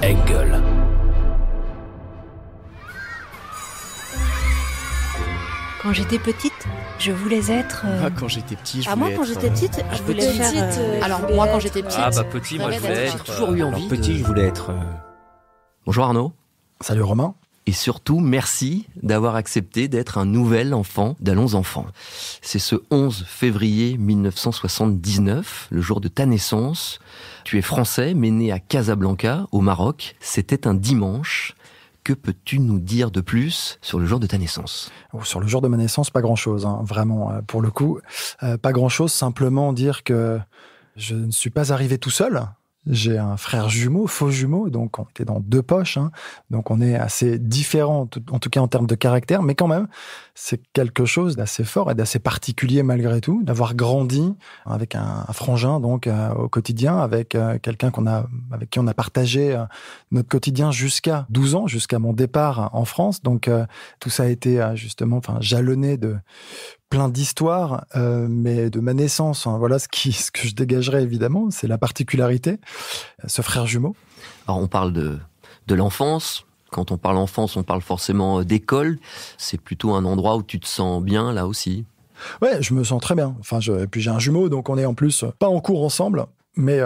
Engel. Quand j'étais petite, je voulais être... Quand j'étais petit, je voulais moi, être... quand j'étais petite, je voulais faire... Alors, moi, quand j'étais petite... Petit, moi je voulais être... J'ai toujours eu envie. Petit, je voulais être... Bonjour Arnaud. Salut Romain. Et surtout, merci d'avoir accepté d'être un nouvel enfant d'Allons Enfants. C'est ce 11 février 1979, le jour de ta naissance. Tu es français, mais né à Casablanca, au Maroc. C'était un dimanche. Que peux-tu nous dire de plus sur le jour de ta naissance ? Sur le jour de ma naissance, pas grand-chose, vraiment, pour le coup. Pas grand-chose, simplement dire que je ne suis pas arrivé tout seul. J'ai un frère jumeau, faux jumeau, donc on était dans deux poches, donc on est assez différents, en tout cas en termes de caractère, mais quand même, c'est quelque chose d'assez fort et d'assez particulier malgré tout, d'avoir grandi avec un frangin donc au quotidien, avec quelqu'un avec qui on a partagé notre quotidien jusqu'à 12 ans, jusqu'à mon départ en France, donc tout ça a été justement jalonné de plein d'histoires, mais de ma naissance, voilà ce que je dégagerais évidemment, c'est la particularité, ce frère jumeau. Alors on parle de l'enfance. Quand on parle enfance, on parle forcément d'école. C'est plutôt un endroit où tu te sens bien, là aussi. Ouais, je me sens très bien. Et puis j'ai un jumeau, donc on est en plus pas en cours ensemble, mais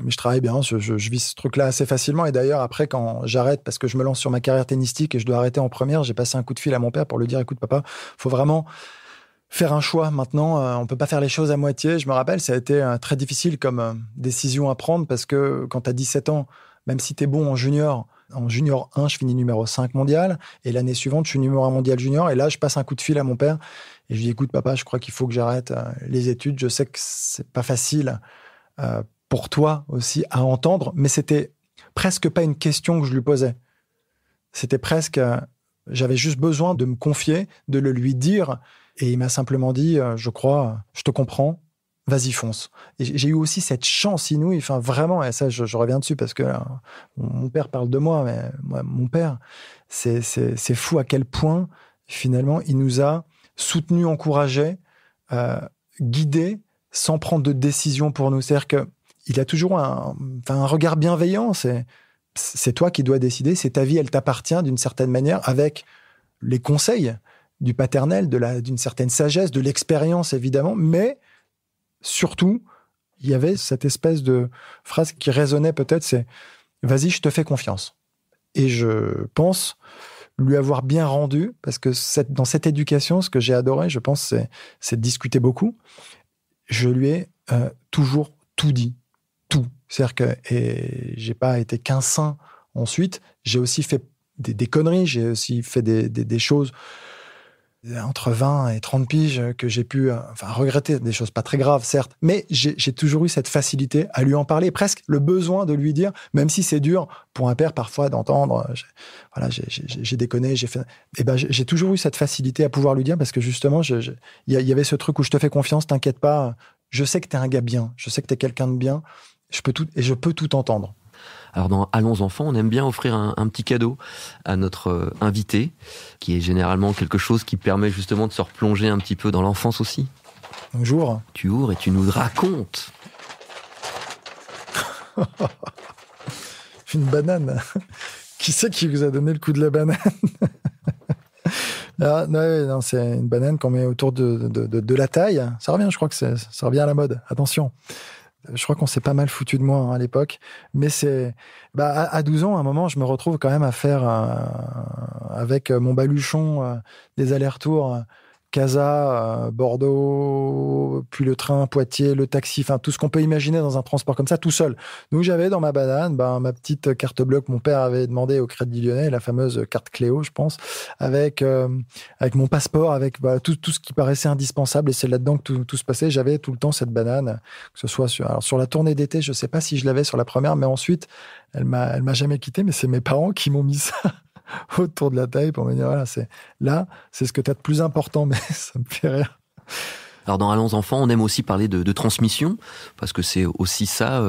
je travaille bien, je vis ce truc-là assez facilement. Et d'ailleurs, après, quand j'arrête, parce que je me lance sur ma carrière tennistique et je dois arrêter en première, j'ai passé un coup de fil à mon père pour lui dire, écoute papa, faut vraiment faire un choix maintenant, on peut pas faire les choses à moitié. Je me rappelle, ça a été très difficile comme décision à prendre parce que quand tu as 17 ans, même si tu es bon en junior 1, je finis numéro 5 mondial et l'année suivante, je suis numéro 1 mondial junior et là, je passe un coup de fil à mon père et je lui dis, écoute papa, je crois qu'il faut que j'arrête les études. Je sais que c'est pas facile pour toi aussi à entendre, mais c'était presque pas une question que je lui posais. C'était presque... j'avais juste besoin de me confier, de le lui dire. Et il m'a simplement dit, je crois, je te comprends, vas-y, fonce. Et j'ai eu aussi cette chance inouïe, vraiment, et ça, je reviens dessus parce que mon père parle de moi, mais moi, mon père, c'est fou à quel point, finalement, il nous a soutenus, encouragés, guidés, sans prendre de décision pour nous. C'est-à-dire qu'il a toujours un regard bienveillant, c'est toi qui dois décider, c'est ta vie, elle t'appartient d'une certaine manière, avec les conseils du paternel, d'une certaine sagesse, de l'expérience évidemment, mais surtout, il y avait cette espèce de phrase qui résonnait peut-être, c'est « vas-y, je te fais confiance ». Et je pense lui avoir bien rendu, parce que dans cette éducation, ce que j'ai adoré, je pense, c'est de discuter beaucoup. Je lui ai toujours tout dit, tout. C'est-à-dire que j'ai pas été qu'un saint ensuite, j'ai aussi fait des conneries, j'ai aussi fait des choses entre 20 et 30 piges que j'ai pu regretter, des choses pas très graves certes, mais j'ai toujours eu cette facilité à lui en parler, presque le besoin de lui dire, même si c'est dur pour un père parfois d'entendre, j'ai déconné, j'ai fait, j'ai toujours eu cette facilité à pouvoir lui dire parce que justement il y avait ce truc où je te fais confiance, t'inquiète pas, je sais que t'es un gars bien, je sais que t'es quelqu'un de bien, je peux tout entendre. Alors dans Allons Enfants, on aime bien offrir un petit cadeau à notre invité, qui est généralement quelque chose qui permet justement de se replonger un petit peu dans l'enfance aussi. Bonjour. Tu ouvres et tu nous racontes. Une banane. Qui c'est qui vous a donné le coup de la banane? Non, c'est une banane qu'on met autour de la taille. Ça revient, je crois que ça revient à la mode. Attention. Je crois qu'on s'est pas mal foutu de moi à l'époque, mais c'est à 12 ans, à un moment, je me retrouve quand même à faire avec mon baluchon des allers-retours Casa, Bordeaux, puis le train, Poitiers, le taxi, tout ce qu'on peut imaginer dans un transport comme ça, tout seul. Donc j'avais dans ma banane ma petite carte bleue que mon père avait demandé au Crédit Lyonnais, la fameuse carte Cléo, je pense, avec mon passeport, avec tout ce qui paraissait indispensable, et c'est là-dedans que tout se passait. J'avais tout le temps cette banane, que ce soit sur la tournée d'été, je sais pas si je l'avais sur la première, mais ensuite, elle m'a jamais quitté, mais c'est mes parents qui m'ont mis ça autour de la taille pour me dire, voilà, c'est ce que tu as de plus important, mais ça me fait rire. Alors dans Allons Enfants, on aime aussi parler de transmission, parce que c'est aussi ça,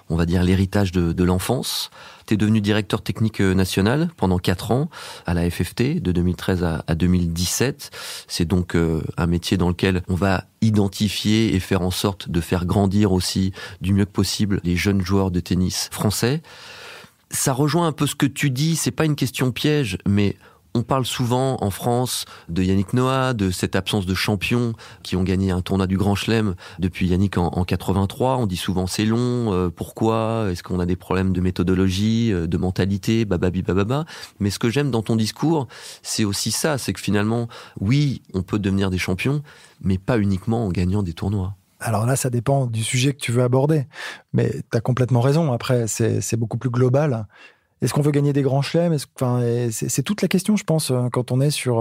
on va dire, l'héritage de l'enfance. Tu es devenu directeur technique national pendant 4 ans à la FFT, de 2013 à 2017. C'est donc un métier dans lequel on va identifier et faire en sorte de faire grandir aussi du mieux que possible les jeunes joueurs de tennis français. Ça rejoint un peu ce que tu dis, c'est pas une question piège, mais on parle souvent en France de Yannick Noah, de cette absence de champions qui ont gagné un tournoi du Grand Chelem depuis Yannick en 83. On dit souvent c'est long, pourquoi ? Est-ce qu'on a des problèmes de méthodologie, de mentalité, bababi bababa ? Mais ce que j'aime dans ton discours, c'est aussi ça, c'est que finalement, oui, on peut devenir des champions, mais pas uniquement en gagnant des tournois. Alors là, ça dépend du sujet que tu veux aborder. Mais tu as complètement raison. Après, c'est beaucoup plus global. Est-ce qu'on veut gagner des grands chelems ? C'est toute la question, je pense, quand on est sur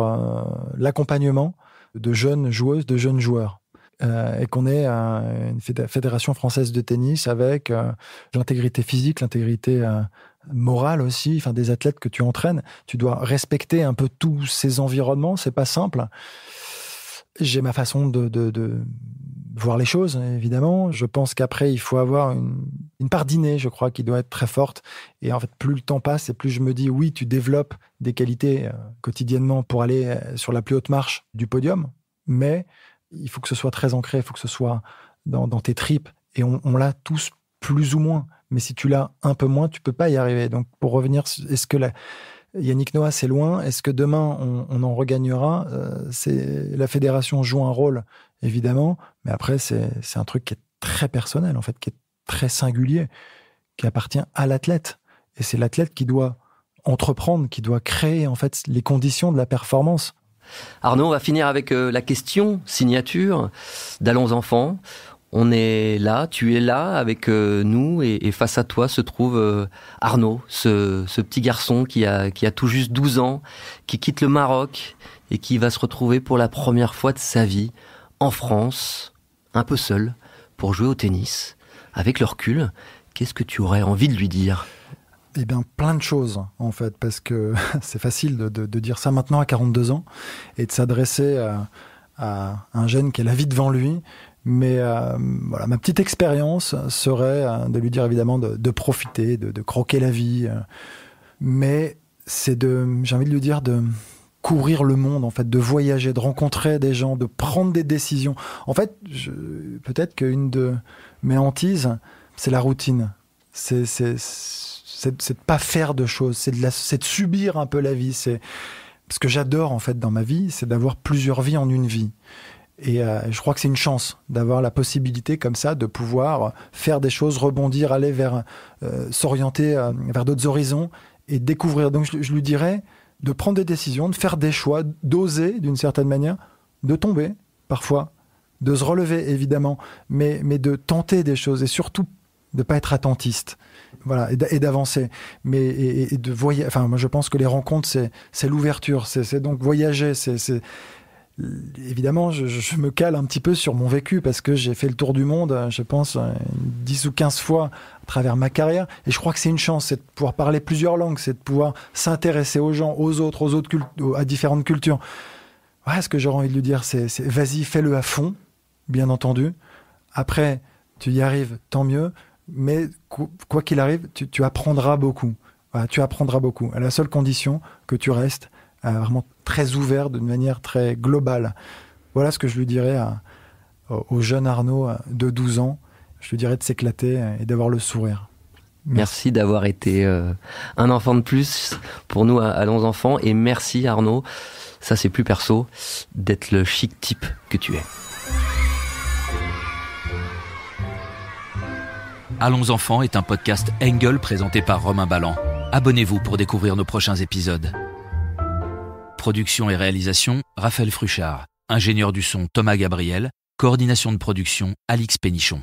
l'accompagnement de jeunes joueuses, de jeunes joueurs. Et qu'on est une fédération française de tennis avec l'intégrité physique, l'intégrité morale aussi, des athlètes que tu entraînes. Tu dois respecter un peu tous ces environnements. C'est pas simple. J'ai ma façon de voir les choses, évidemment. Je pense qu'après, il faut avoir une part d'inné, je crois, qui doit être très forte. Et en fait, plus le temps passe et plus je me dis, oui, tu développes des qualités quotidiennement pour aller sur la plus haute marche du podium, mais il faut que ce soit très ancré, il faut que ce soit dans tes tripes. Et on l'a tous plus ou moins. Mais si tu l'as un peu moins, tu peux pas y arriver. Donc, pour revenir, est-ce que Yannick Noah, c'est loin. Est-ce que demain, on en regagnera ? La fédération joue un rôle, évidemment, mais après, c'est un truc qui est très personnel, en fait, qui est très singulier, qui appartient à l'athlète. Et c'est l'athlète qui doit entreprendre, qui doit créer, en fait, les conditions de la performance. Arnaud, on va finir avec la question signature d'Allons Enfants. On est là, tu es là avec nous et face à toi se trouve Arnaud, ce petit garçon qui a tout juste 12 ans, qui quitte le Maroc et qui va se retrouver pour la première fois de sa vie en France, un peu seul, pour jouer au tennis. Avec le recul, qu'est-ce que tu aurais envie de lui dire ? Eh bien, plein de choses, en fait, parce que c'est facile de dire ça maintenant à 42 ans et de s'adresser à un jeune qui a la vie devant lui. Mais voilà, ma petite expérience serait de lui dire évidemment de profiter, de croquer la vie. Mais j'ai envie de lui dire de courir le monde, en fait, de voyager, de rencontrer des gens, de prendre des décisions. En fait, peut-être qu'une de mes hantises, c'est la routine. C'est de pas faire de choses, c'est de subir un peu la vie. Ce que j'adore, en fait, dans ma vie, c'est d'avoir plusieurs vies en une vie. Et je crois que c'est une chance d'avoir la possibilité comme ça de pouvoir faire des choses, rebondir, aller vers s'orienter vers d'autres horizons et découvrir. Donc je lui dirais de prendre des décisions, de faire des choix, d'oser d'une certaine manière, de tomber parfois, de se relever évidemment, mais de tenter des choses et surtout de pas être attentiste. Voilà, et d'avancer. Mais et de voyager. Enfin, moi je pense que les rencontres c'est l'ouverture, c'est donc voyager, Évidemment, je me cale un petit peu sur mon vécu parce que j'ai fait le tour du monde, je pense, 10 ou 15 fois à travers ma carrière. Et je crois que c'est une chance, c'est de pouvoir parler plusieurs langues, c'est de pouvoir s'intéresser aux gens, aux autres à différentes cultures. Ouais, ce que j'aurais envie de lui dire, c'est vas-y, fais-le à fond, bien entendu. Après, tu y arrives, tant mieux. Mais quoi qu'il arrive, tu apprendras beaucoup. Voilà, tu apprendras beaucoup. À la seule condition que tu restes vraiment très ouvert, d'une manière très globale. Voilà ce que je lui dirais au jeune Arnaud de 12 ans. Je lui dirais de s'éclater et d'avoir le sourire. Merci d'avoir été un enfant de plus pour nous à Allons Enfants. Et merci Arnaud, ça c'est plus perso, d'être le chic type que tu es. Allons Enfants est un podcast Engel présenté par Romain Ballan. Abonnez-vous pour découvrir nos prochains épisodes. Production et réalisation, Raphaël Fruchard. Ingénieur du son, Thomas Gabriel. Coordination de production, Alix Pénichon.